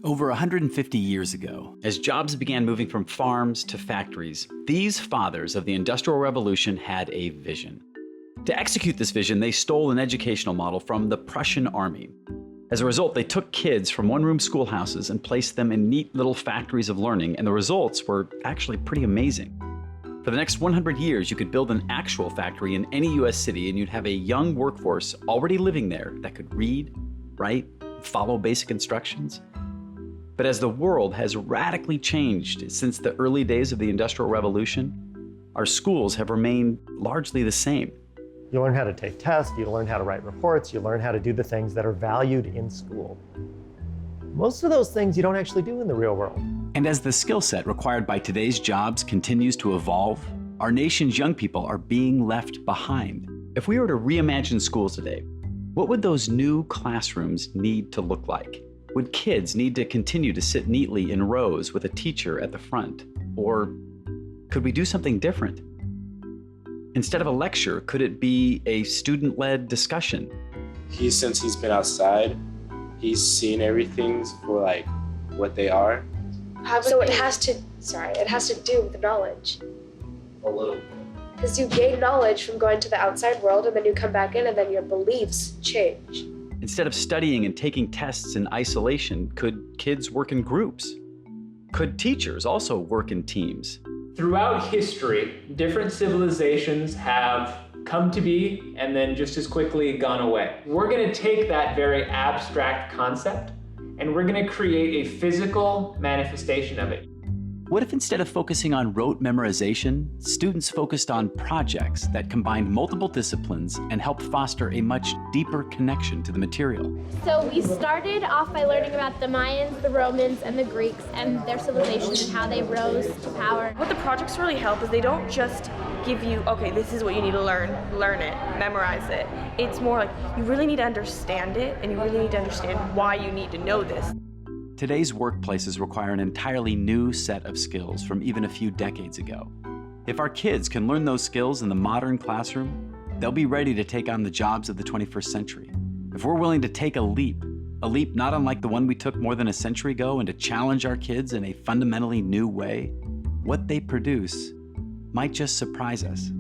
Over 150 years ago, as jobs began moving from farms to factories, these fathers of the Industrial Revolution had a vision. To execute this vision, they stole an educational model from the Prussian army. As a result, they took kids from one-room schoolhouses and placed them in neat little factories of learning, and the results were actually pretty amazing. For the next 100 years, you could build an actual factory in any US city, and you'd have a young workforce already living there that could read, write, follow basic instructions. But as the world has radically changed since the early days of the Industrial Revolution, our schools have remained largely the same. You learn how to take tests, you learn how to write reports, you learn how to do the things that are valued in school. Most of those things you don't actually do in the real world. And as the skill set required by today's jobs continues to evolve, our nation's young people are being left behind. If we were to reimagine schools today, what would those new classrooms need to look like? Would kids need to continue to sit neatly in rows with a teacher at the front? Or could we do something different? Instead of a lecture, could it be a student-led discussion? Since he's been outside, he's seen everything for like what they are. So it has to do with the knowledge. A little. Because you gain knowledge from going to the outside world, and then you come back in, and then your beliefs change. Instead of studying and taking tests in isolation, could kids work in groups? Could teachers also work in teams? Throughout history, different civilizations have come to be and then just as quickly gone away. We're going to take that very abstract concept and we're going to create a physical manifestation of it. What if instead of focusing on rote memorization, students focused on projects that combined multiple disciplines and helped foster a much deeper connection to the material? So we started off by learning about the Mayans, the Romans, and the Greeks and their civilizations and how they rose to power. What the projects really help is they don't just give you, okay, this is what you need to learn it, memorize it. It's more like you really need to understand it and you really need to understand why you need to know this. Today's workplaces require an entirely new set of skills from even a few decades ago. If our kids can learn those skills in the modern classroom, they'll be ready to take on the jobs of the 21st century. If we're willing to take a leap not unlike the one we took more than a century ago, and to challenge our kids in a fundamentally new way, what they produce might just surprise us.